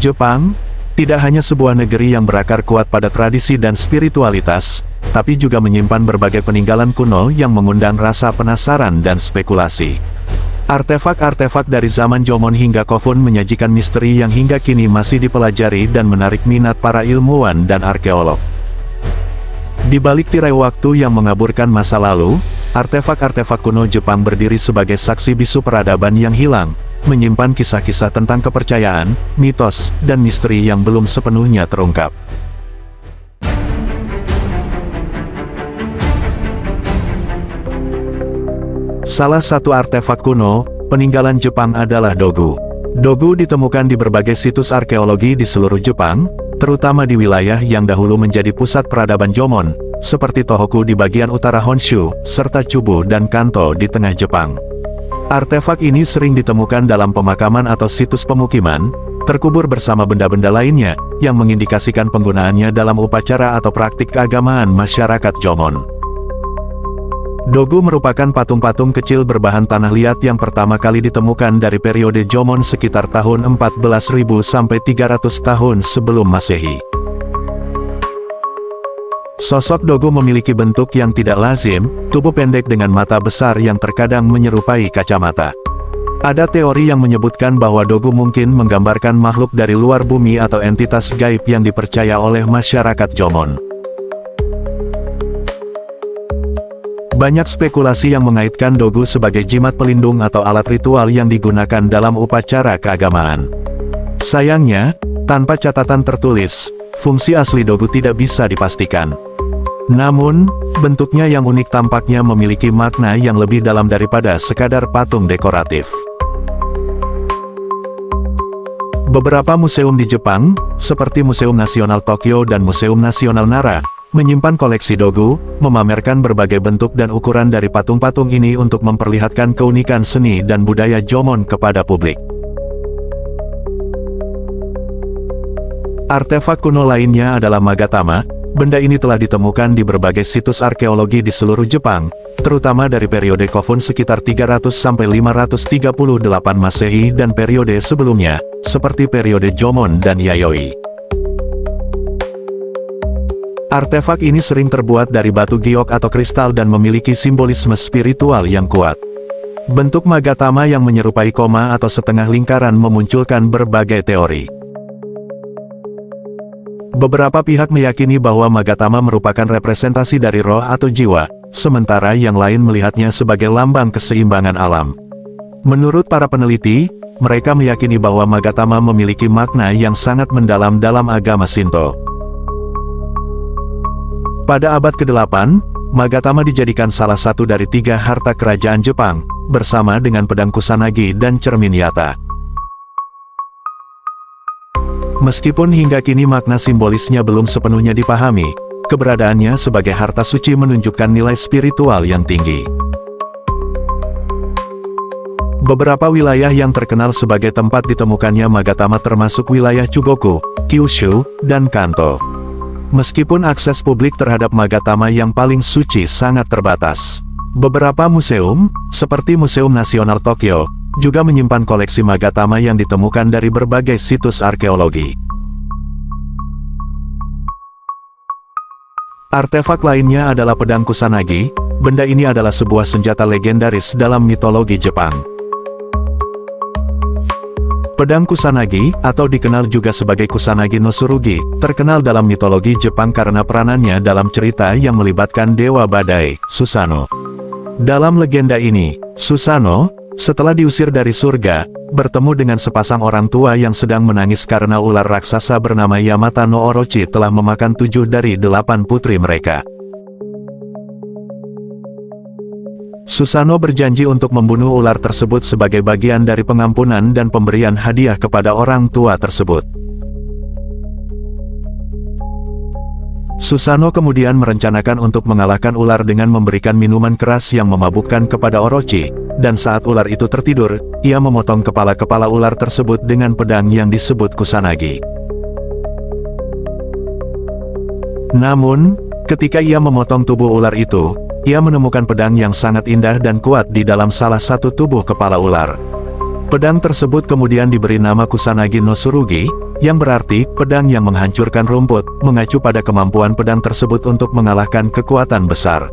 Jepang tidak hanya sebuah negeri yang berakar kuat pada tradisi dan spiritualitas, tapi juga menyimpan berbagai peninggalan kuno yang mengundang rasa penasaran dan spekulasi. Artefak-artefak dari zaman Jomon hingga Kofun menyajikan misteri yang hingga kini masih dipelajari dan menarik minat para ilmuwan dan arkeolog. Di balik tirai waktu yang mengaburkan masa lalu, artefak-artefak kuno Jepang berdiri sebagai saksi bisu peradaban yang hilang, menyimpan kisah-kisah tentang kepercayaan, mitos, dan misteri yang belum sepenuhnya terungkap. Salah satu artefak kuno, peninggalan Jepang adalah dogu. Dogu ditemukan di berbagai situs arkeologi di seluruh Jepang, terutama di wilayah yang dahulu menjadi pusat peradaban Jomon, seperti Tohoku di bagian utara Honshu, serta Chubu dan Kanto di tengah Jepang. Artefak ini sering ditemukan dalam pemakaman atau situs pemukiman, terkubur bersama benda-benda lainnya, yang mengindikasikan penggunaannya dalam upacara atau praktik keagamaan masyarakat Jomon. Dogu merupakan patung-patung kecil berbahan tanah liat yang pertama kali ditemukan dari periode Jomon sekitar tahun 14.000 sampai 300 tahun sebelum Masehi. Sosok dogu memiliki bentuk yang tidak lazim, tubuh pendek dengan mata besar yang terkadang menyerupai kacamata. Ada teori yang menyebutkan bahwa dogu mungkin menggambarkan makhluk dari luar bumi atau entitas gaib yang dipercaya oleh masyarakat Jomon. Banyak spekulasi yang mengaitkan dogu sebagai jimat pelindung atau alat ritual yang digunakan dalam upacara keagamaan. Sayangnya, tanpa catatan tertulis, fungsi asli dogu tidak bisa dipastikan. Namun, bentuknya yang unik tampaknya memiliki makna yang lebih dalam daripada sekadar patung dekoratif. Beberapa museum di Jepang, seperti Museum Nasional Tokyo dan Museum Nasional Nara, menyimpan koleksi dogu, memamerkan berbagai bentuk dan ukuran dari patung-patung ini untuk memperlihatkan keunikan seni dan budaya Jomon kepada publik. Artefak kuno lainnya adalah magatama. Benda ini telah ditemukan di berbagai situs arkeologi di seluruh Jepang, terutama dari periode Kofun sekitar 300 sampai 538 Masehi dan periode sebelumnya, seperti periode Jomon dan Yayoi. Artefak ini sering terbuat dari batu giok atau kristal dan memiliki simbolisme spiritual yang kuat. Bentuk magatama yang menyerupai koma atau setengah lingkaran memunculkan berbagai teori. Beberapa pihak meyakini bahwa magatama merupakan representasi dari roh atau jiwa, sementara yang lain melihatnya sebagai lambang keseimbangan alam. Menurut para peneliti, mereka meyakini bahwa magatama memiliki makna yang sangat mendalam dalam agama Shinto. Pada abad ke-8, magatama dijadikan salah satu dari 3 harta kerajaan Jepang, bersama dengan pedang Kusanagi dan cermin Yata. Meskipun hingga kini makna simbolisnya belum sepenuhnya dipahami, keberadaannya sebagai harta suci menunjukkan nilai spiritual yang tinggi. Beberapa wilayah yang terkenal sebagai tempat ditemukannya magatama termasuk wilayah Chugoku, Kyushu, dan Kanto. Meskipun akses publik terhadap magatama yang paling suci sangat terbatas, beberapa museum, seperti Museum Nasional Tokyo, juga menyimpan koleksi magatama yang ditemukan dari berbagai situs arkeologi. Artefak lainnya adalah pedang Kusanagi. Benda ini adalah sebuah senjata legendaris dalam mitologi Jepang. Pedang Kusanagi, atau dikenal juga sebagai Kusanagi no Tsurugi, terkenal dalam mitologi Jepang karena peranannya dalam cerita yang melibatkan Dewa Badai, Susanoo. Dalam legenda ini, Susanoo, setelah diusir dari surga, bertemu dengan sepasang orang tua yang sedang menangis karena ular raksasa bernama Yamata no Orochi telah memakan 7 dari 8 putri mereka. Susanoo berjanji untuk membunuh ular tersebut sebagai bagian dari pengampunan dan pemberian hadiah kepada orang tua tersebut. Susanoo kemudian merencanakan untuk mengalahkan ular dengan memberikan minuman keras yang memabukkan kepada Orochi, dan saat ular itu tertidur, ia memotong kepala-kepala ular tersebut dengan pedang yang disebut Kusanagi. Namun, ketika ia memotong tubuh ular itu, ia menemukan pedang yang sangat indah dan kuat di dalam salah satu tubuh kepala ular. Pedang tersebut kemudian diberi nama Kusanagi no Tsurugi, yang berarti pedang yang menghancurkan rumput, mengacu pada kemampuan pedang tersebut untuk mengalahkan kekuatan besar.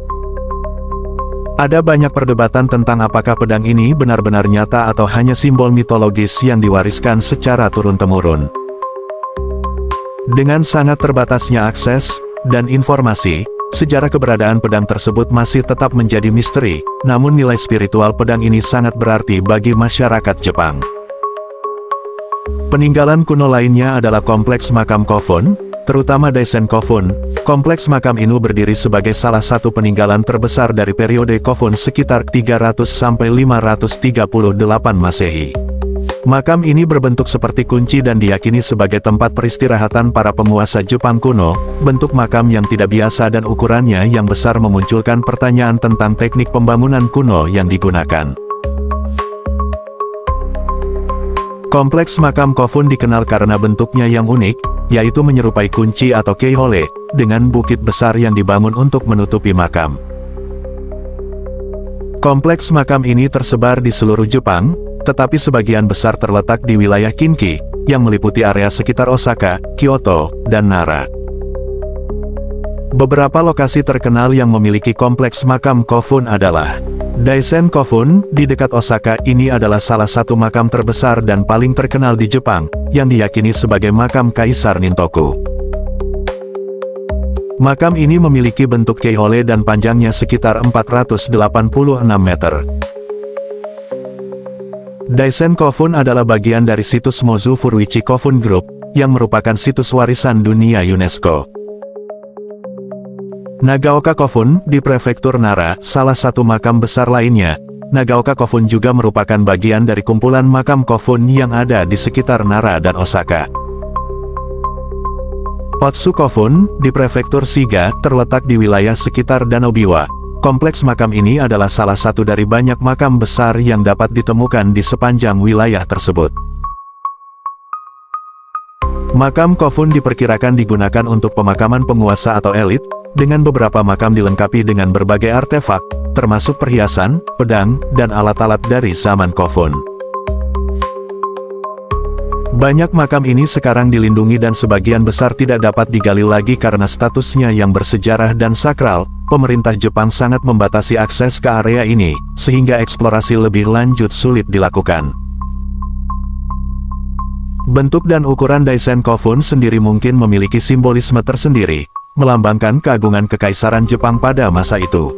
Ada banyak perdebatan tentang apakah pedang ini benar-benar nyata atau hanya simbol mitologis yang diwariskan secara turun-temurun. Dengan sangat terbatasnya akses dan informasi, sejarah keberadaan pedang tersebut masih tetap menjadi misteri, namun nilai spiritual pedang ini sangat berarti bagi masyarakat Jepang. Peninggalan kuno lainnya adalah kompleks makam Kofun, terutama Daisen Kofun. Kompleks makam ini berdiri sebagai salah satu peninggalan terbesar dari periode Kofun sekitar 300–538 Masehi. Makam ini berbentuk seperti kunci dan diyakini sebagai tempat peristirahatan para penguasa Jepang kuno. Bentuk makam yang tidak biasa dan ukurannya yang besar memunculkan pertanyaan tentang teknik pembangunan kuno yang digunakan. Kompleks makam Kofun dikenal karena bentuknya yang unik, yaitu menyerupai kunci atau keihole, dengan bukit besar yang dibangun untuk menutupi makam. Kompleks makam ini tersebar di seluruh Jepang, tetapi sebagian besar terletak di wilayah Kinki, yang meliputi area sekitar Osaka, Kyoto, dan Nara. Beberapa lokasi terkenal yang memiliki kompleks makam Kofun adalah Daisen Kofun, di dekat Osaka. Ini adalah salah satu makam terbesar dan paling terkenal di Jepang, yang diyakini sebagai makam Kaisar Nintoku. Makam ini memiliki bentuk keihole dan panjangnya sekitar 486 meter. Daisen Kofun adalah bagian dari situs Mozu Furuichi Kofun Group, yang merupakan situs warisan dunia UNESCO. Nagaoka Kofun, di prefektur Nara, salah satu makam besar lainnya. Nagaoka Kofun juga merupakan bagian dari kumpulan makam Kofun yang ada di sekitar Nara dan Osaka. Otsu Kofun, di prefektur Shiga, terletak di wilayah sekitar Danau Biwa. Kompleks makam ini adalah salah satu dari banyak makam besar yang dapat ditemukan di sepanjang wilayah tersebut. Makam Kofun diperkirakan digunakan untuk pemakaman penguasa atau elit, dengan beberapa makam dilengkapi dengan berbagai artefak, termasuk perhiasan, pedang, dan alat-alat dari zaman Kofun. Banyak makam ini sekarang dilindungi dan sebagian besar tidak dapat digali lagi karena statusnya yang bersejarah dan sakral. Pemerintah Jepang sangat membatasi akses ke area ini, sehingga eksplorasi lebih lanjut sulit dilakukan. Bentuk dan ukuran Daisen Kofun sendiri mungkin memiliki simbolisme tersendiri, melambangkan keagungan kekaisaran Jepang pada masa itu.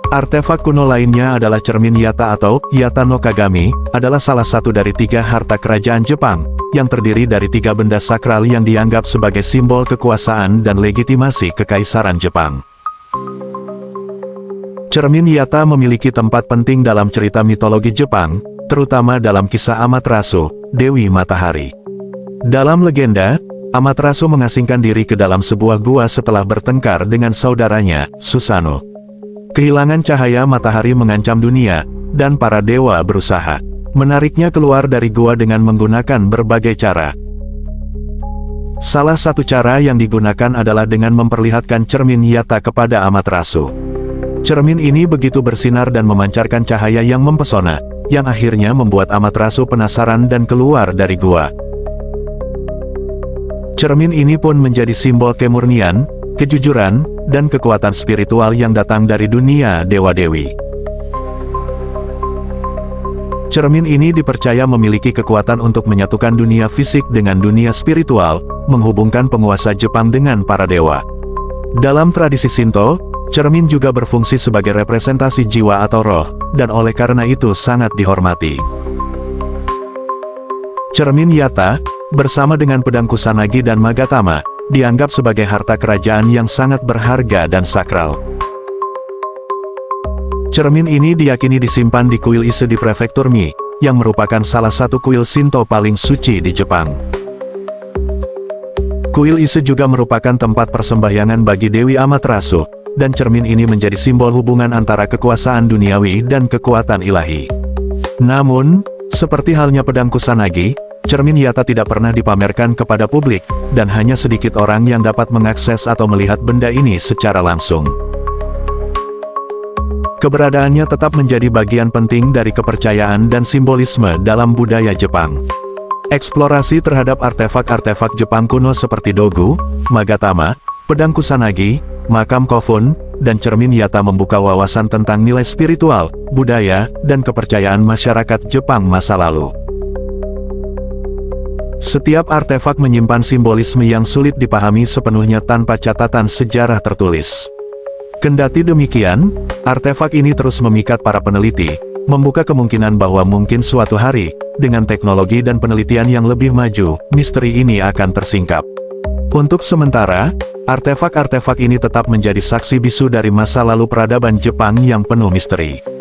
Artefak kuno lainnya adalah cermin Yata atau Yata no Kagami, adalah salah satu dari 3 harta kerajaan Jepang, yang terdiri dari 3 benda sakral yang dianggap sebagai simbol kekuasaan dan legitimasi kekaisaran Jepang. Cermin Yata memiliki tempat penting dalam cerita mitologi Jepang, terutama dalam kisah Amaterasu, Dewi Matahari. Dalam legenda, Amaterasu mengasingkan diri ke dalam sebuah gua setelah bertengkar dengan saudaranya, Susanoo. Kehilangan cahaya matahari mengancam dunia, dan para dewa berusaha menariknya keluar dari gua dengan menggunakan berbagai cara. Salah satu cara yang digunakan adalah dengan memperlihatkan cermin Yata kepada Amaterasu. Cermin ini begitu bersinar dan memancarkan cahaya yang mempesona, yang akhirnya membuat Amaterasu penasaran dan keluar dari gua. Cermin ini pun menjadi simbol kemurnian, kejujuran, dan kekuatan spiritual yang datang dari dunia dewa-dewi. Cermin ini dipercaya memiliki kekuatan untuk menyatukan dunia fisik dengan dunia spiritual, menghubungkan penguasa Jepang dengan para dewa. Dalam tradisi Shinto, cermin juga berfungsi sebagai representasi jiwa atau roh, dan oleh karena itu sangat dihormati. Cermin Yata, bersama dengan pedang Kusanagi dan Magatama, dianggap sebagai harta kerajaan yang sangat berharga dan sakral. Cermin ini diyakini disimpan di kuil Ise di prefektur Mie, yang merupakan salah satu kuil Shinto paling suci di Jepang. Kuil Ise juga merupakan tempat persembahyangan bagi Dewi Amaterasu, dan cermin ini menjadi simbol hubungan antara kekuasaan duniawi dan kekuatan ilahi. Namun, seperti halnya pedang Kusanagi, cermin Yata tidak pernah dipamerkan kepada publik, dan hanya sedikit orang yang dapat mengakses atau melihat benda ini secara langsung. Keberadaannya tetap menjadi bagian penting dari kepercayaan dan simbolisme dalam budaya Jepang. Eksplorasi terhadap artefak-artefak Jepang kuno seperti dogu, magatama, pedang kusanagi, makam kofun, dan cermin yata membuka wawasan tentang nilai spiritual, budaya, dan kepercayaan masyarakat Jepang masa lalu. Setiap artefak menyimpan simbolisme yang sulit dipahami sepenuhnya tanpa catatan sejarah tertulis. Kendati demikian, artefak ini terus memikat para peneliti, membuka kemungkinan bahwa mungkin suatu hari, dengan teknologi dan penelitian yang lebih maju, misteri ini akan tersingkap. Untuk sementara, artefak-artefak ini tetap menjadi saksi bisu dari masa lalu peradaban Jepang yang penuh misteri.